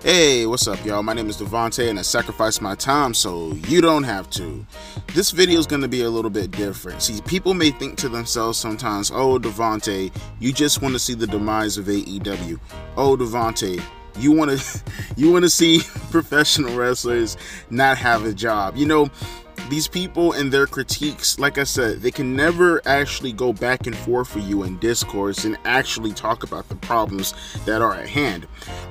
Hey, what's up, y'all? My name is Devontae, and I sacrificed my time so you don't have to. This video is going to be a little bit different. See, people may think to themselves sometimes, oh, Devontae, you just want to see the demise of AEW. Oh, Devontae, you want to see professional wrestlers not have a job. You know, these people and their critiques, like I said, they can never actually go back and forth with you in discourse and actually talk about the problems that are at hand.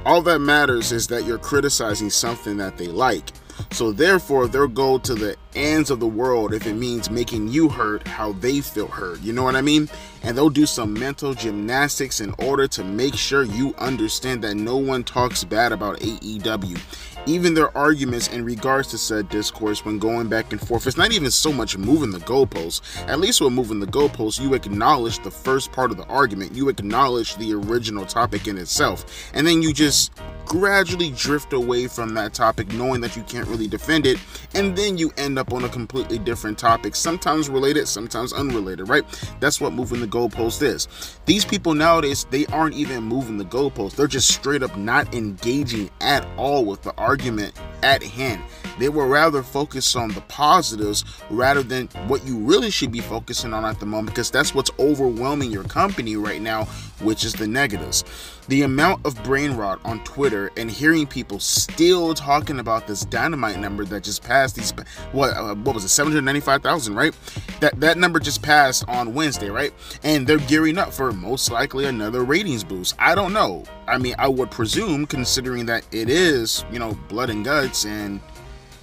All that matters is that you're criticizing something that they like. So therefore, they'll go to the ends of the world if it means making you hurt how they feel hurt. You know what I mean? And they'll do some mental gymnastics in order to make sure you understand that no one talks bad about AEW. Even their arguments in regards to said discourse when going back and forth, it's not even so much moving the goalposts. At least with moving the goalposts, you acknowledge the first part of the argument. You acknowledge the original topic in itself. And then you just gradually drift away from that topic, knowing that you can't really defend it, and then you end up on a completely different topic, sometimes related, sometimes unrelated, right? That's what moving the goalpost is. These people nowadays, they aren't even moving the goalpost. They're just straight up not engaging at all with the argument at hand. They will rather focus on the positives rather than what you really should be focusing on at the moment, because that's what's overwhelming your company right now, which is the negatives. The amount of brain rot on Twitter and hearing people still talking about this Dynamite number that just passed these, what was it, 795,000, right? That number just passed on Wednesday, right? And they're gearing up for most likely another ratings boost. I don't know. I mean, I would presume, considering that it is, you know, blood and guts, and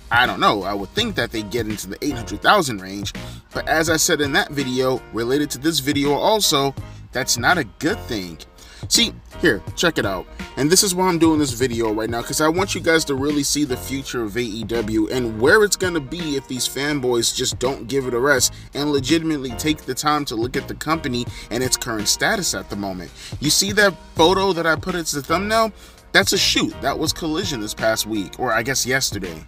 I don't know, I would think that they get into the 800,000 range. But as I said in that video, related to this video also, that's not a good thing. See, here, check it out. And this is why I'm doing this video right now, because I want you guys to really see the future of AEW and where it's going to be if these fanboys just don't give it a rest and legitimately take the time to look at the company and its current status at the moment. You see that photo that I put as the thumbnail? That's a shoot. That was Collision this past week, or I guess yesterday.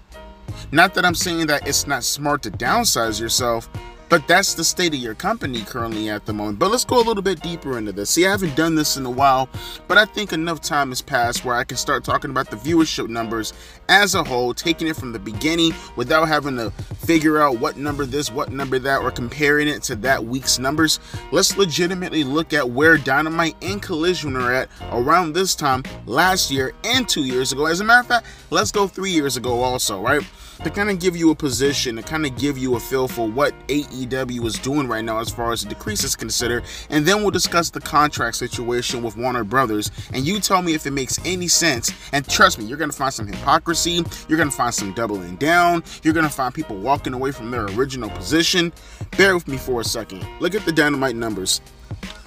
Not that I'm saying that it's not smart to downsize yourself, but that's the state of your company currently at the moment. But let's go a little bit deeper into this. See, I haven't done this in a while, but I think enough time has passed where I can start talking about the viewership numbers as a whole, taking it from the beginning without having to figure out what number this, what number that, or comparing it to that week's numbers. Let's legitimately look at where Dynamite and Collision are at around this time last year and 2 years ago. As a matter of fact, let's go 3 years ago also, right? To kind of give you a position, to kind of give you a feel for what AEW is doing right now as far as the decrease is considered, and then we'll discuss the contract situation with Warner Brothers, and you tell me if it makes any sense. And trust me, you're going to find some hypocrisy, you're going to find some doubling down, you're going to find people walking away from their original position. Bear with me for a second. Look at the Dynamite numbers.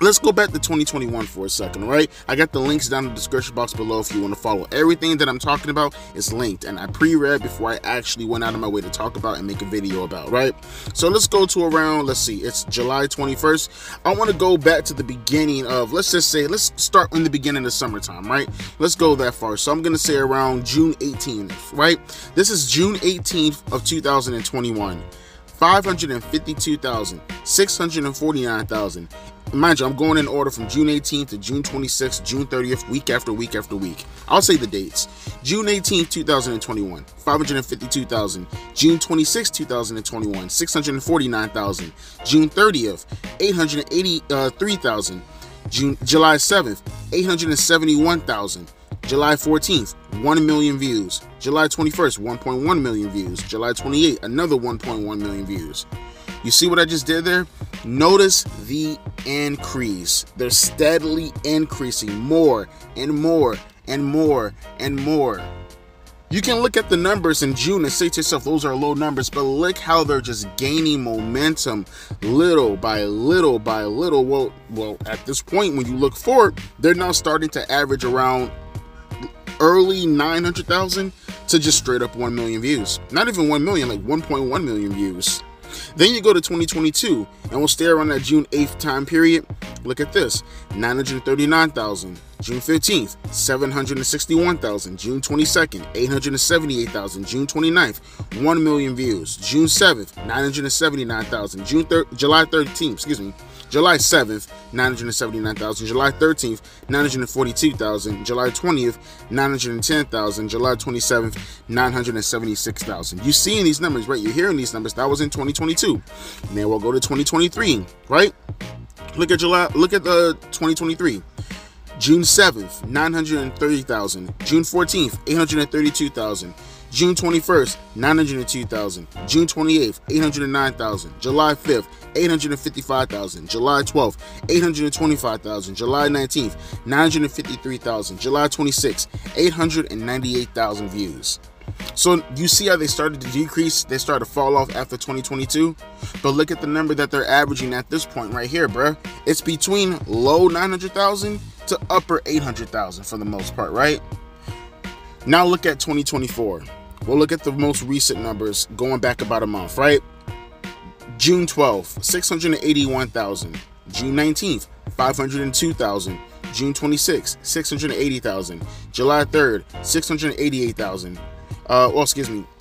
Let's go back to 2021 for a second, right? I got the links down in the description box below if you want to follow. Everything that I'm talking about is linked, and I pre-read before I actually went out of my way to talk about and make a video about, right? So let's go to around, let's see, it's July 21st. I want to go back to the beginning of, let's just say, let's start in the beginning of summertime, right? Let's go that far. So I'm going to say around June 18th, right? This is June 18th of 2021. 552,000, 649,000. Mind you, I'm going in order from June 18th to June 26th, June 30th, week after week after week. I'll say the dates. June 18th, 2021, 552,000. June 26th, 2021, 649,000. June 30th, 883,000. July 7th, 871,000. July 14th, 1 million views. July 21st, 1.1 million views. July 28th, another 1.1 million views. You see what I just did there? Notice the increase. They're steadily increasing more and more and more and more. You can look at the numbers in June and say to yourself, those are low numbers, but look how they're just gaining momentum little by little by little. Well, at this point, when you look forward, they're now starting to average around early 900,000 to just straight up 1 million views. Not even 1 million, like 1.1 million views. Then you go to 2022, and we'll stay around that June 8th time period. Look at this, 939,000. June 15th, 761,000. June 22nd, 878,000. June 29th, 1 million views. June 7th, 979,000. July 13th, July 7th, 979,000. July 13th, 942,000. July 20th, 910,000. July 27th, 976,000. You seeing these numbers, right? You're hearing these numbers. That was in 2022. Now we'll go to 2023, right? Look at 2023. June 7th, 930,000. June 14th, 832,000. June 21st, 902,000. June 28th, 809,000. July 5th, 855,000. July 12th, 825,000. July 19th, 953,000. July 26th, 898,000 views. So you see how they started to decrease, they started to fall off after 2022. But look at the number that they're averaging at this point right here, bruh. It's between low 900,000 to upper 800,000 for the most part, right? Now look at 2024. We'll look at the most recent numbers going back about a month, right? June 12th, 681,000. June 19th, 502,000. June 26th, 680,000. July 3rd, 688,000.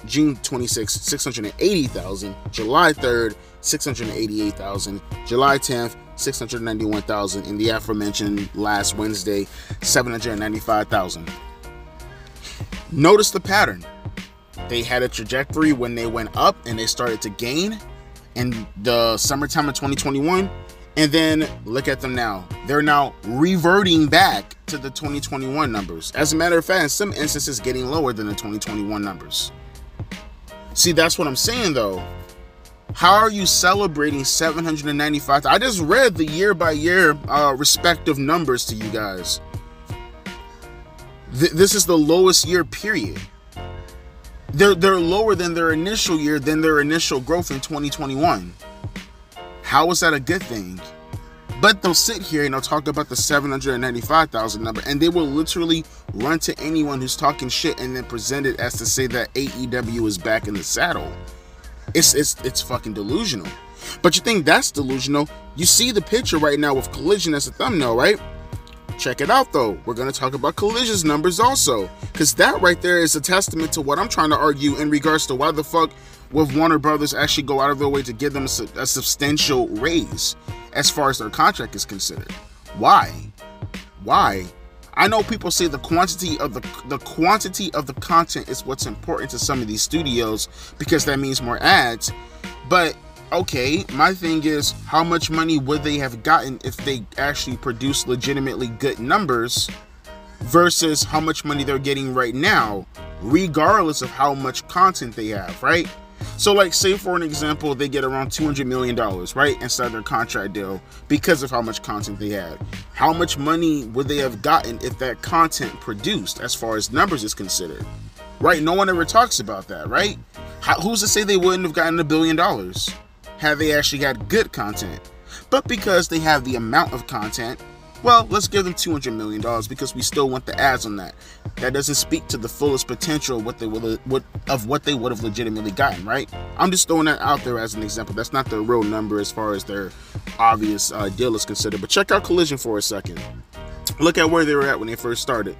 June 26th, 680,000. July 3rd, 688,000. July 10th, 691,000. And the aforementioned last Wednesday, 795,000. Notice the pattern. They had a trajectory when they went up and they started to gain in the summertime of 2021. And then look at them now. They're now reverting back to the 2021 numbers. As a matter of fact, in some instances, getting lower than the 2021 numbers. See, that's what I'm saying, though. How are you celebrating 795? I just read the year-by-year respective numbers to you guys. This is the lowest year period. They're lower than their initial year, than their initial growth in 2021. How is that a good thing? But they'll sit here and they'll talk about the 795,000 number, and they will literally run to anyone who's talking shit and then present it as to say that AEW is back in the saddle. It's fucking delusional. But you think that's delusional? You see the picture right now with Collision as a thumbnail, right? Check it out, though. We're going to talk about Collision's numbers also, because that right there is a testament to what I'm trying to argue in regards to why the fuck would Warner Brothers actually go out of their way to give them a substantial raise as far as their contract is considered. Why? I know people say the quantity of the content is what's important to some of these studios because that means more ads. But okay, my thing is, how much money would they have gotten if they actually produced legitimately good numbers versus how much money they're getting right now, regardless of how much content they have, right? So like, say for an example, they get around $200 million, right, inside their contract deal because of how much content they had. How much money would they have gotten if that content produced as far as numbers is considered, right? No one ever talks about that, right? Who's to say they wouldn't have gotten $1 billion had they actually got good content? But because they have the amount of content, well, let's give them $200 million because we still want the ads on that. That doesn't speak to the fullest potential of what they would have legitimately gotten, right? I'm just throwing that out there as an example. That's not their real number as far as their obvious deal is considered. But check out Collision for a second. Look at where they were at when they first started.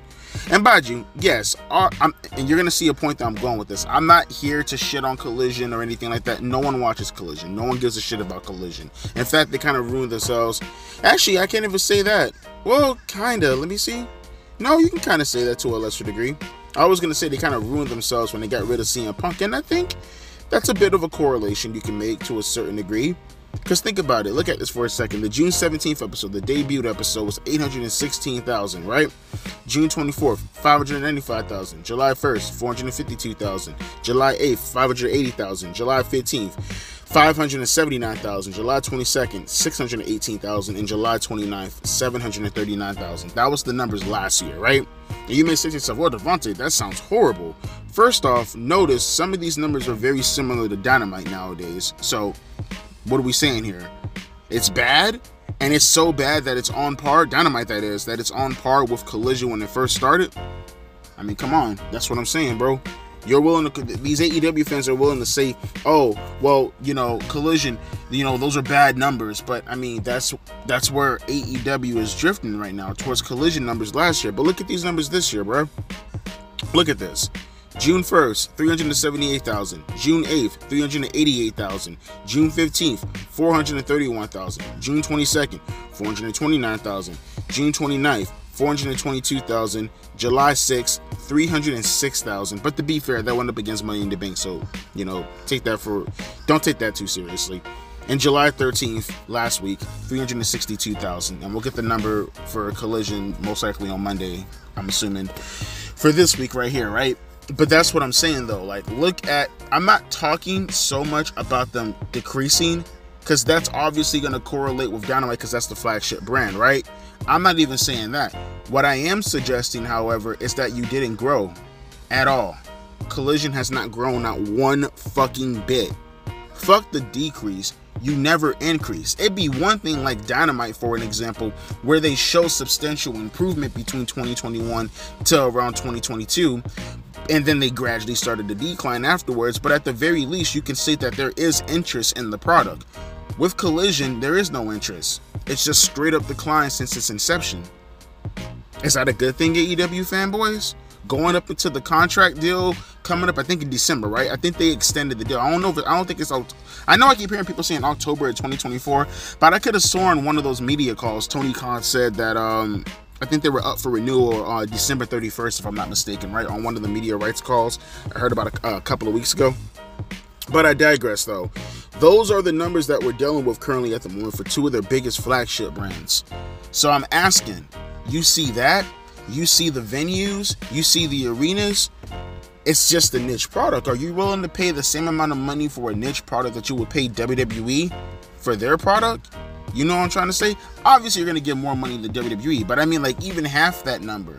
And by you, yes, and you're going to see a point that I'm going with this. I'm not here to shit on Collision or anything like that. No one watches Collision. No one gives a shit about Collision. In fact, they kind of ruined themselves. Actually, I can't even say that. Well, kind of. Let me see. No, you can kind of say that to a lesser degree. I was going to say they kind of ruined themselves when they got rid of CM Punk. And I think that's a bit of a correlation you can make to a certain degree. Because think about it. Look at this for a second. The June 17th episode, the debut episode, was 816,000, right? June 24th, 595,000. July 1st, 452,000. July 8th, 580,000. July 15th, 579,000. July 22nd, 618,000. And July 29th, 739,000. That was the numbers last year, right? And you may say to yourself, well, Devontae, that sounds horrible. First off, notice some of these numbers are very similar to Dynamite nowadays. So what are we saying here? It's bad, and it's so bad that it's on par, Dynamite that is, that it's on par with Collision when it first started. I mean, come on, that's what I'm saying, bro. You're willing to, these AEW fans are willing to say, oh, well, you know, Collision, you know, those are bad numbers, but I mean, that's where AEW is drifting right now, towards Collision numbers last year. But look at these numbers this year, bro. Look at this. June 1st, 378,000. June 8th, 388,000. June 15th, 431,000. June 22nd, 429,000. June 29th, 422,000. July 6th, 306,000. But to be fair, that went up against Money in the Bank, so don't take that too seriously. And July 13th, last week, 362,000. And we'll get the number for Collision most likely on Monday, I'm assuming, for this week right here, right? But that's what I'm saying, though. Like, I'm not talking so much about them decreasing, because that's obviously going to correlate with Dynamite, because that's the flagship brand, right? I'm not even saying that. What I am suggesting, however, is that you didn't grow at all. Collision has not grown not one fucking bit. Fuck the decrease. You never increase. It'd be one thing like Dynamite, for an example, where they show substantial improvement between 2021 to around 2022, and then they gradually started to decline afterwards. But at the very least, you can say that there is interest in the product. With Collision, there is no interest. It's just straight up decline since its inception. Is that a good thing, AEW fanboys? Going up into the contract deal coming up, I think in December, right? I think they extended the deal. I don't think it's out. I know I keep hearing people saying October of 2024, but I could have sworn one of those media calls, Tony Khan said that I think they were up for renewal December 31st, if I'm not mistaken, right? On one of the media rights calls I heard about a couple of weeks ago. But I digress, though. Those are the numbers that we're dealing with currently at the moment for two of their biggest flagship brands. So I'm asking, you see that? You see the venues, you see the arenas, it's just a niche product. Are you willing to pay the same amount of money for a niche product that you would pay WWE for their product? You know what I'm trying to say? Obviously, you're going to get more money than WWE, but I mean, like, even half that number.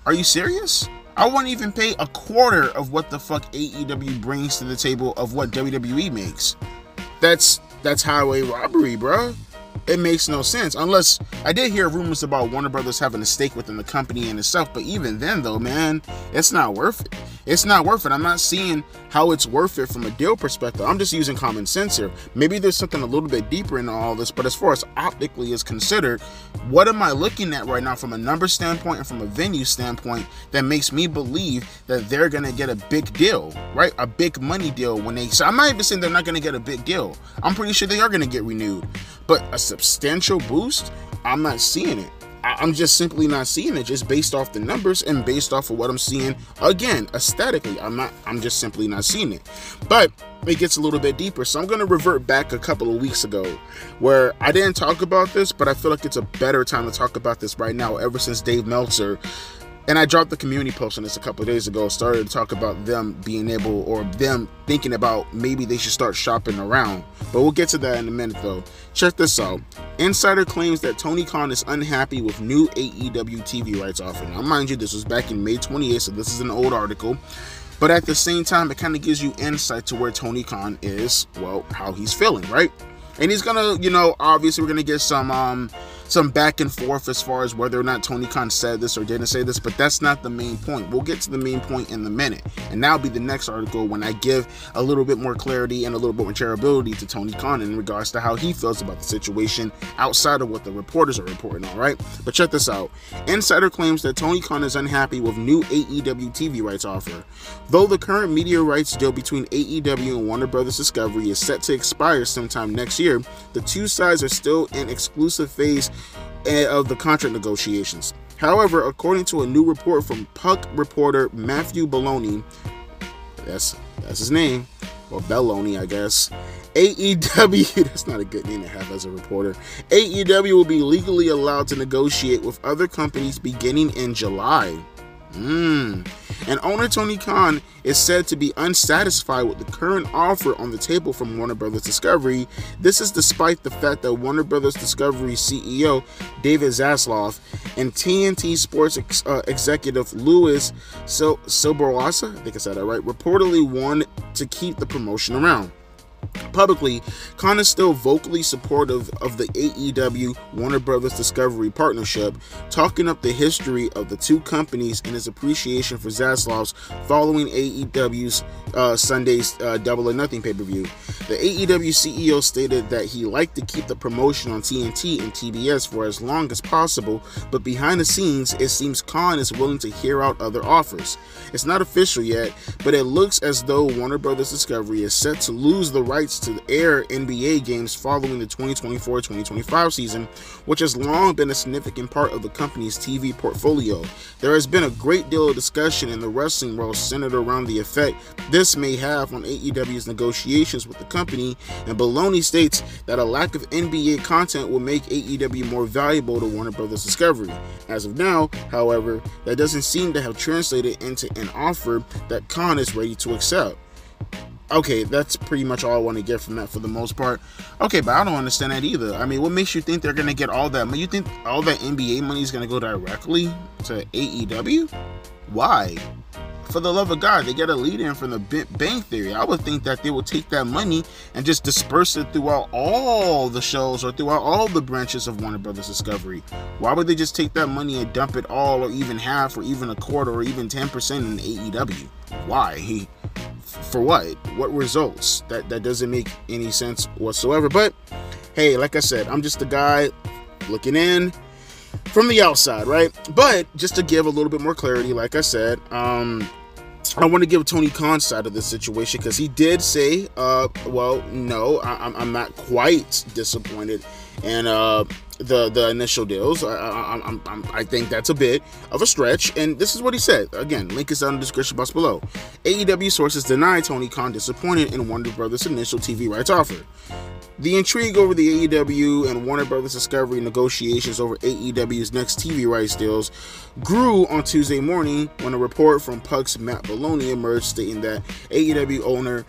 Are you serious? I wouldn't even pay a quarter of what the fuck AEW brings to the table of what WWE makes. That's highway robbery, bro. It makes no sense, unless I did hear rumors about Warner Brothers having a stake within the company and itself, but even then, though, man, it's not worth it. It's not worth it. I'm not seeing how it's worth it from a deal perspective. I'm just using common sense here. Maybe there's something a little bit deeper into all this, but as far as optically is considered, what am I looking at right now from a number standpoint and from a venue standpoint that makes me believe that they're going to get a big deal, right? A big money deal so I'm not even saying they're not going to get a big deal. I'm pretty sure they are going to get renewed, but a substantial boost, I'm not seeing it. I'm just simply not seeing it, just based off the numbers and based off of what I'm seeing. Again, aesthetically, I'm just simply not seeing it. But it gets a little bit deeper, so I'm going to revert back a couple of weeks ago where I didn't talk about this, but I feel like it's a better time to talk about this right now, ever since Dave Meltzer, and I dropped the community post on this a couple of days ago, started to talk about them being able, or them thinking about maybe they should start shopping around. But we'll get to that in a minute, though. Check this out. Insider claims that Tony Khan is unhappy with new AEW TV rights offer. Now, mind you, this was back in May 28th, so this is an old article. But at the same time, it kind of gives you insight to where Tony Khan is, well, how he's feeling, right? And he's gonna, obviously we're gonna get some back and forth as far as whether or not Tony Khan said this or didn't say this, but that's not the main point. We'll get to the main point in a minute, and that'll be the next article when I give a little bit more clarity and a little bit more charitability to Tony Khan in regards to how he feels about the situation outside of what the reporters are reporting on, right? But check this out. Insider claims that Tony Khan is unhappy with new AEW TV rights offer. Though the current media rights deal between AEW and Warner Brothers Discovery is set to expire sometime next year, the two sides are still in exclusive phase of the contract negotiations. However, according to a new report from Puck reporter Matthew Belloni, that's his name, or Belloni, I guess, AEW, that's not a good name to have as a reporter, AEW will be legally allowed to negotiate with other companies beginning in July. And owner Tony Khan is said to be unsatisfied with the current offer on the table from Warner Brothers Discovery. This is despite the fact that Warner Brothers Discovery CEO David Zaslav and TNT Sports executive Louis Silberwasser, I think I said that right, reportedly want to keep the promotion around. Publicly, Khan is still vocally supportive of the AEW Warner Brothers Discovery partnership, talking up the history of the two companies and his appreciation for Zaslav's following AEW's Sunday's Double or Nothing pay-per-view. The AEW CEO stated that he liked to keep the promotion on TNT and TBS for as long as possible, but behind the scenes, it seems Khan is willing to hear out other offers. It's not official yet, but it looks as though Warner Brothers Discovery is set to lose the rights to air NBA games following the 2024-2025 season, which has long been a significant part of the company's TV portfolio. There has been a great deal of discussion in the wrestling world centered around the effect this may have on AEW's negotiations with the company, and Baloney states that a lack of NBA content will make AEW more valuable to Warner Brothers Discovery. As of now, however, that doesn't seem to have translated into an offer that Khan is ready to accept. Okay, that's pretty much all I want to get from that for the most part. Okay, but I don't understand that either. I mean, what makes you think they're going to get all that money? You think all that NBA money is going to go directly to AEW? Why? For the love of God, they get a lead in from the Bang Theory. I would think that they would take that money and just disperse it throughout all the shows or throughout all the branches of Warner Brothers Discovery. Why would they just take that money and dump it all, or even half, or even a quarter, or even 10% in AEW? Why? For what? What results? That doesn't make any sense whatsoever. But hey, like I said, I'm just a guy looking in from the outside, right? But just to give a little bit more clarity, like I said, I want to give Tony Khan's side of this situation, because he did say, well, no, I'm not quite disappointed in the initial deals. I think that's a bit of a stretch, and this is what he said. Again, link is down in the description box below. AEW sources deny Tony Khan disappointed in Warner Brothers' initial TV rights offer. The intrigue over the AEW and Warner Brothers Discovery negotiations over AEW's next TV rights deals grew on Tuesday morning when a report from Puck's Matt Baloney emerged stating that AEW owner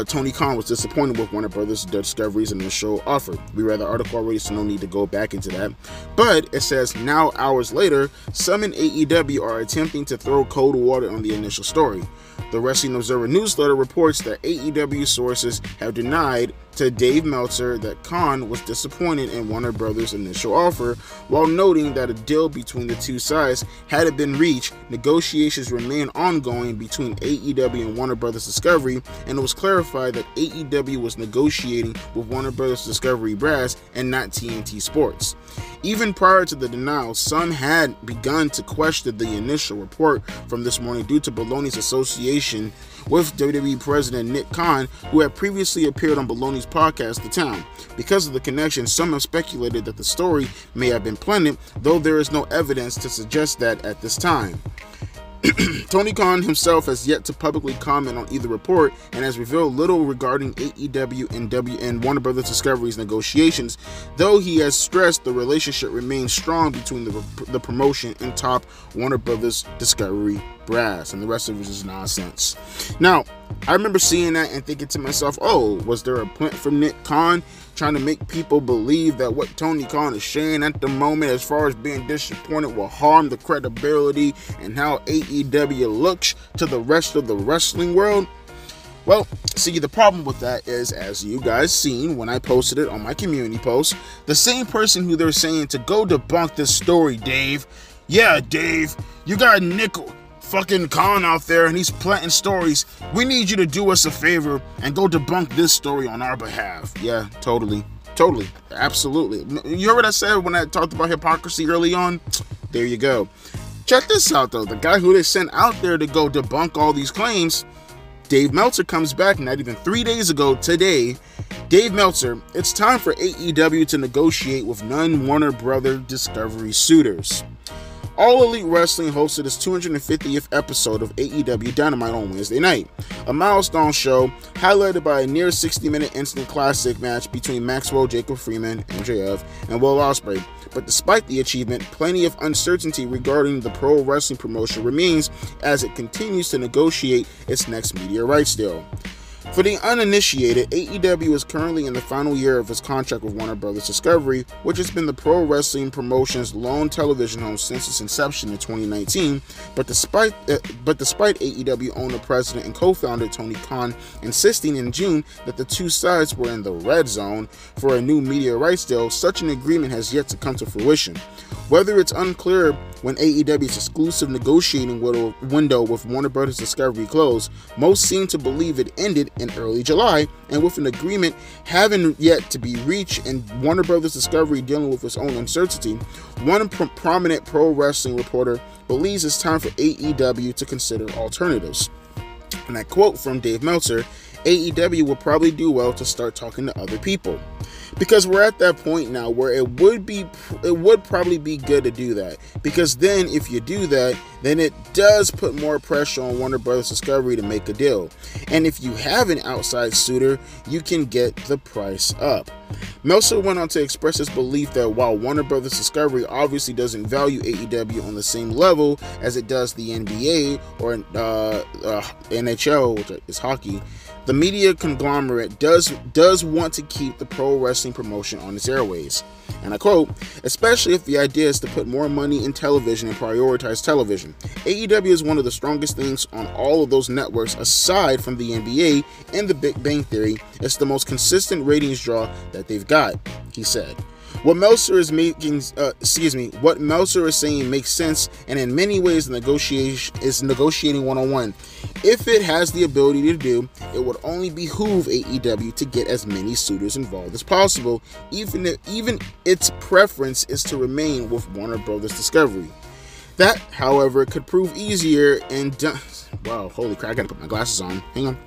Tony Khan was disappointed with Warner Brothers Discovery's initial offer. We read the article already, so no need to go back into that. But it says, now hours later, some in AEW are attempting to throw cold water on the initial story. The Wrestling Observer newsletter reports that AEW sources have denied to Dave Meltzer that Khan was disappointed in Warner Brothers' initial offer, while noting that a deal between the two sides hadn't been reached. Negotiations remain ongoing between AEW and Warner Brothers Discovery, and it was clarified that AEW was negotiating with Warner Brothers Discovery brass and not TNT Sports. Even prior to the denial, some had begun to question the initial report from this morning due to Baloney's association with WWE President Nick Khan, who had previously appeared on Baloney's podcast, The Town. Because of the connection, some have speculated that the story may have been planted, though there is no evidence to suggest that at this time. Tony Khan himself has yet to publicly comment on either report and has revealed little regarding AEW and Warner Brothers Discovery's negotiations, though he has stressed the relationship remains strong between the promotion and top Warner Brothers Discovery brass, and the rest of it is nonsense. Now, I remember seeing that and thinking to myself, oh, was there a plant from Nick Khan trying to make people believe that what Tony Khan is saying at the moment as far as being disappointed will harm the credibility and how AEW looks to the rest of the wrestling world? Well, see, the problem with that is, as you guys seen when I posted it on my community post, the same person who they're saying to go debunk this story, Dave. Yeah, Dave, you got Nick fucking Khan out there and he's planting stories. We need you to do us a favor and go debunk this story on our behalf. Yeah, totally, absolutely. You heard what I said when I talked about hypocrisy early on? There you go. Check this out though, the guy who they sent out there to go debunk all these claims, Dave Meltzer, comes back not even 3 days ago today. Dave Meltzer, it's time for AEW to negotiate with non-Warner Brother Discovery suitors. All Elite Wrestling hosted its 250th episode of AEW Dynamite on Wednesday night, a milestone show highlighted by a near 60-minute instant classic match between Maxwell Jacob Freeman, MJF, and Will Ospreay. But despite the achievement, plenty of uncertainty regarding the pro wrestling promotion remains as it continues to negotiate its next media rights deal. For the uninitiated, AEW is currently in the final year of its contract with Warner Bros. Discovery, which has been the pro wrestling promotion's lone television home since its inception in 2019. But despite AEW owner, president, and co-founder Tony Khan insisting in June that the two sides were in the red zone for a new media rights deal, such an agreement has yet to come to fruition. Whether it's unclear when AEW's exclusive negotiating window with Warner Bros. Discovery closed, most seem to believe it ended in early July, and with an agreement having yet to be reached and Warner Bros. Discovery dealing with its own uncertainty, one prominent pro wrestling reporter believes it's time for AEW to consider alternatives. And I quote from Dave Meltzer, AEW will probably do well to start talking to other people. Because we're at that point now where it would probably be good to do that. Because then if you do that, then it does put more pressure on Warner Bros. Discovery to make a deal. And if you have an outside suitor, you can get the price up. Meltzer went on to express his belief that while Warner Bros. Discovery obviously doesn't value AEW on the same level as it does the NBA or NHL, which is hockey, the media conglomerate does want to keep the pro wrestling promotion on its airways. And I quote, especially if the idea is to put more money in television and prioritize television. AEW is one of the strongest things on all of those networks aside from the NBA and the Big Bang Theory. It's the most consistent ratings draw that they've got, he said. What Meltzer is saying makes sense, and in many ways negotiating one-on-one. If it has the ability to do, it would only behoove AEW to get as many suitors involved as possible, even its preference is to remain with Warner Bros. Discovery. That, however, could prove easier and wow, holy crap, I gotta put my glasses on. Hang on.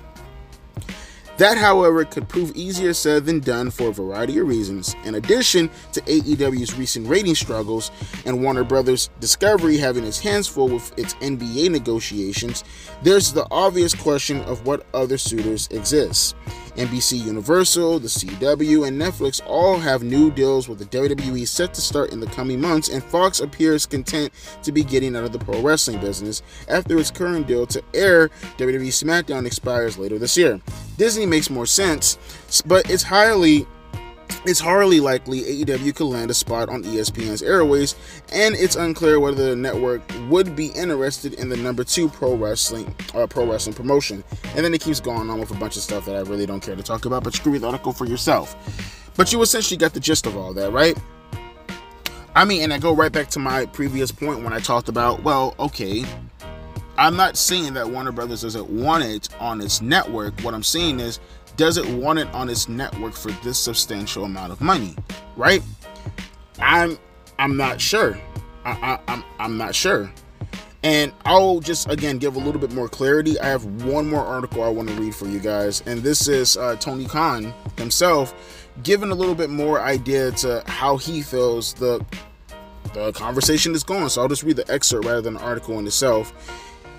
That, however, could prove easier said than done for a variety of reasons. In addition to AEW's recent rating struggles and Warner Bros. Discovery having its hands full with its NBA negotiations, there's the obvious question of what other suitors exist. NBC Universal, the CW, and Netflix all have new deals with the WWE set to start in the coming months, and Fox appears content to be getting out of the pro wrestling business after its current deal to air WWE SmackDown expires later this year. Disney makes more sense, but it's hardly likely AEW could land a spot on ESPN's airways, and it's unclear whether the network would be interested in the number 2 pro wrestling promotion. And then it keeps going on with a bunch of stuff that I really don't care to talk about, but you can read the article for yourself. But you essentially got the gist of all that, right? I mean, and I go right back to my previous point when I talked about, well, okay, I'm not saying that Warner Brothers doesn't want it on its network. What I'm saying is, does it want it on its network for this substantial amount of money, right? I'm not sure. I'm not sure. And I'll just, again, give a little bit more clarity. I have one more article I want to read for you guys, and this is Tony Khan himself giving a little bit more idea to how he feels the conversation is going. So I'll just read the excerpt rather than the article in itself.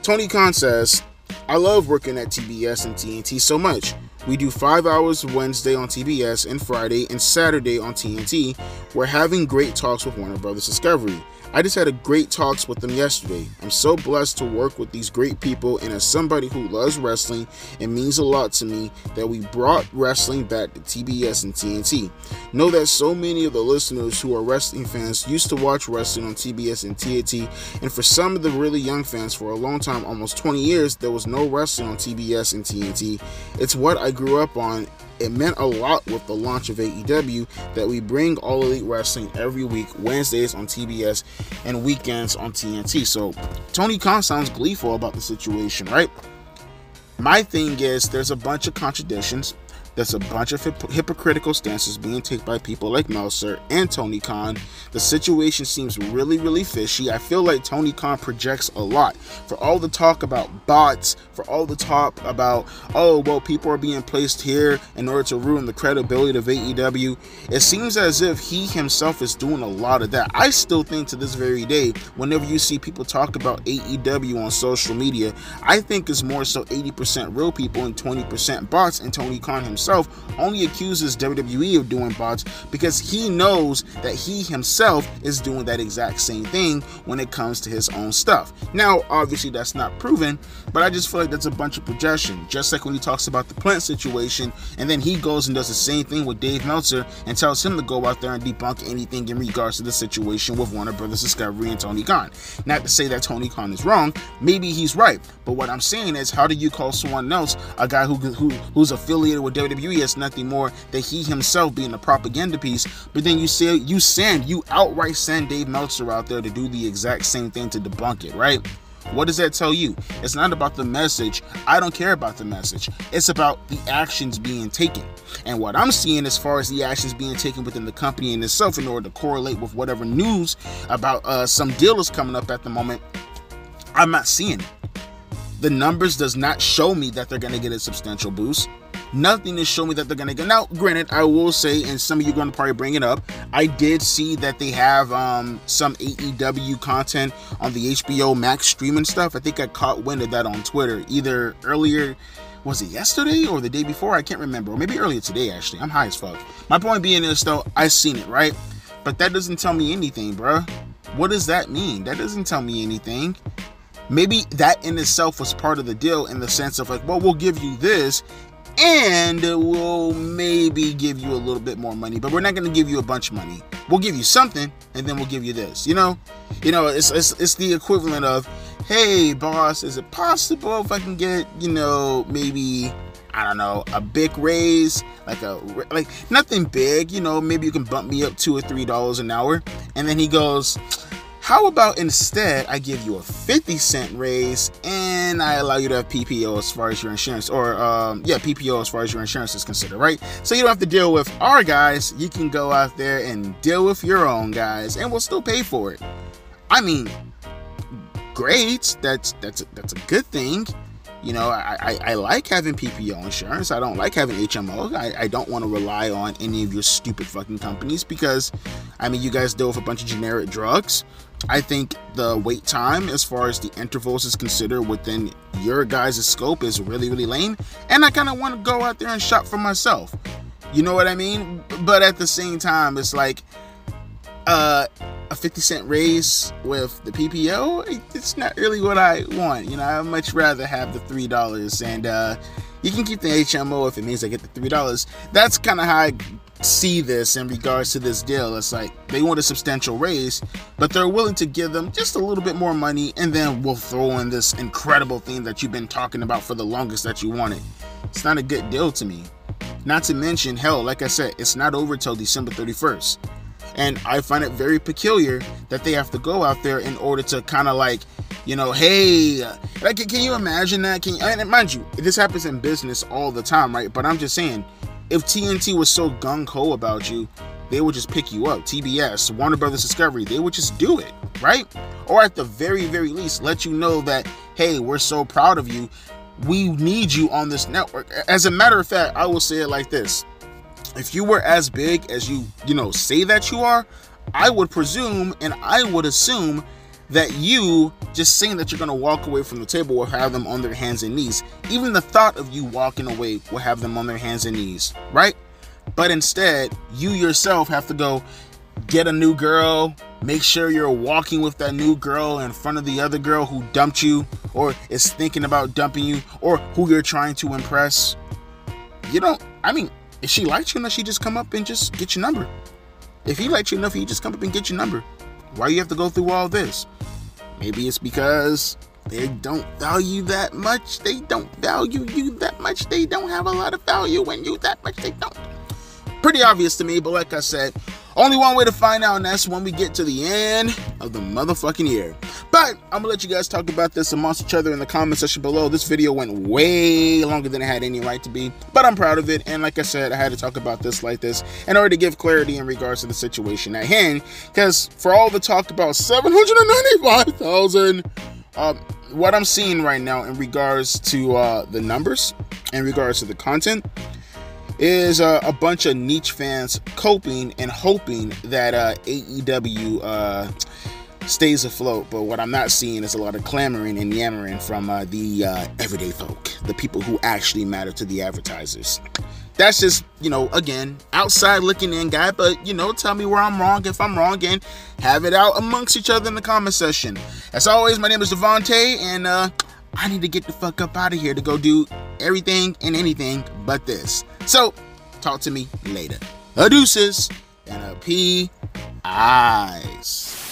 Tony Khan says, I love working at TBS and TNT so much. We do 5 hours Wednesday on TBS and Friday and Saturday on TNT. We're having great talks with Warner Bros. Discovery. I just had a great talks with them yesterday. I'm so blessed to work with these great people, and as somebody who loves wrestling, it means a lot to me that we brought wrestling back to TBS and TNT. Know that so many of the listeners who are wrestling fans used to watch wrestling on TBS and TNT, and for some of the really young fans for a long time, almost 20 years, there was no wrestling on TBS and TNT. It's what I grew up on. It meant a lot with the launch of AEW that we bring All Elite Wrestling every week, Wednesdays on TBS and weekends on TNT. So Tony Khan sounds gleeful about the situation, right? My thing is, there's a bunch of contradictions. There's a bunch of hypocritical stances being taken by people like Meltzer and Tony Khan. The situation seems really, really fishy. I feel like Tony Khan projects a lot. For all the talk about bots, for all the talk about, oh, well, people are being placed here in order to ruin the credibility of AEW, it seems as if he himself is doing a lot of that. I still think to this very day, whenever you see people talk about AEW on social media, I think it's more so 80% real people and 20% bots, and Tony Khan himself himself only accuses WWE of doing bots because he knows that he himself is doing that exact same thing when it comes to his own stuff. Now, obviously that's not proven, but I just feel like that's a bunch of projection. Just like when he talks about the Plant situation, and then he goes and does the same thing with Dave Meltzer and tells him to go out there and debunk anything in regards to the situation with Warner Brothers Discovery and Tony Khan. Not to say that Tony Khan is wrong, maybe he's right, but what I'm saying is, how do you call someone else, a guy who's affiliated with WWE, as nothing more than he himself being a propaganda piece, but then you outright send Dave Meltzer out there to do the exact same thing to debunk it, right? What does that tell you? It's not about the message. I don't care about the message. It's about the actions being taken. And what I'm seeing as far as the actions being taken within the company in itself, in order to correlate with whatever news about some deal is coming up at the moment, I'm not seeing it. The numbers does not show me that they're going to get a substantial boost. Nothing is showing me that they're going to get. Now, granted, I will say, and some of you are going to probably bring it up, I did see that they have some AEW content on the HBO Max streaming stuff. I think I caught wind of that on Twitter, either earlier, was it yesterday or the day before? I can't remember, or maybe earlier today, actually. I'm high as fuck. My point being is, though, I seen it, right? But that doesn't tell me anything, bruh. What does that mean? That doesn't tell me anything. Maybe that in itself was part of the deal, in the sense of like, well, we'll give you this, and we'll maybe give you a little bit more money, but we're not going to give you a bunch of money. We'll give you something, and then we'll give you this. You know, it's the equivalent of, hey, boss, is it possible if I can get, maybe, I don't know, a big raise, like nothing big, maybe you can bump me up $2 or $3 an hour. And then he goes, how about instead I give you a 50-cent raise and I allow you to have PPO as far as your insurance, or PPO as far as your insurance is considered, right? So you don't have to deal with our guys. You can go out there and deal with your own guys, and we'll still pay for it. I mean, great. That's a good thing. I like having PPO insurance. I don't like having HMO. I don't want to rely on any of your stupid fucking companies because, you guys deal with a bunch of generic drugs. I think the wait time as far as the intervals is considered within your guys' scope is really, really lame. And I kind of want to go out there and shop for myself. You know what I mean? But at the same time, it's like a 50-cent raise with the PPO, it's not really what I want. I'd much rather have the $3, and you can keep the HMO if it means I get the $3. That's kind of how I see this in regards to this deal. It's like they want a substantial raise, but they're willing to give them just a little bit more money, and then we'll throw in this incredible thing that you've been talking about for the longest that you wanted. It's not a good deal to me. Not to mention, hell, like I said, it's not over till December 31st. And I find it very peculiar that they have to go out there in order to kind of like, hey, like, can you imagine that? And mind you, this happens in business all the time, right? But I'm just saying, if TNT was so gung-ho about you, they would just pick you up. TBS, Warner Brothers Discovery, they would just do it, right? Or at the very, very least, let you know that, hey, we're so proud of you. We need you on this network. As a matter of fact, I will say it like this. If you were as big as you say that you are, I would presume and I would assume that you just saying that you're going to walk away from the table will have them on their hands and knees. Even the thought of you walking away will have them on their hands and knees, right? But instead, you yourself have to go get a new girl, make sure you're walking with that new girl in front of the other girl who dumped you or is thinking about dumping you, or who you're trying to impress. If she likes you enough, she just come up and just get your number. If he likes you enough, he just come up and get your number. Why do you have to go through all this? Maybe it's because they don't value that much. They don't value you that much. They don't have a lot of value in you that much. They don't. Pretty obvious to me, but like I said, only one way to find out, and that's when we get to the end of the motherfucking year. But I'm gonna let you guys talk about this amongst each other in the comment section below. This video went way longer than it had any right to be, but I'm proud of it. And like I said, I had to talk about this like this in order to give clarity in regards to the situation at hand. Because for all the talk about 795,000, what I'm seeing right now in regards to the numbers, in regards to the content, is a bunch of niche fans coping and hoping that AEW stays afloat. But what I'm not seeing is a lot of clamoring and yammering from the everyday folk, the people who actually matter to the advertisers. That's just, again, outside looking in guy, but, tell me where I'm wrong if I'm wrong, and have it out amongst each other in the comment section. As always, my name is Devontae, and I need to get the fuck up out of here to go do everything and anything but this. So, talk to me later. Adeuces and a P eyes.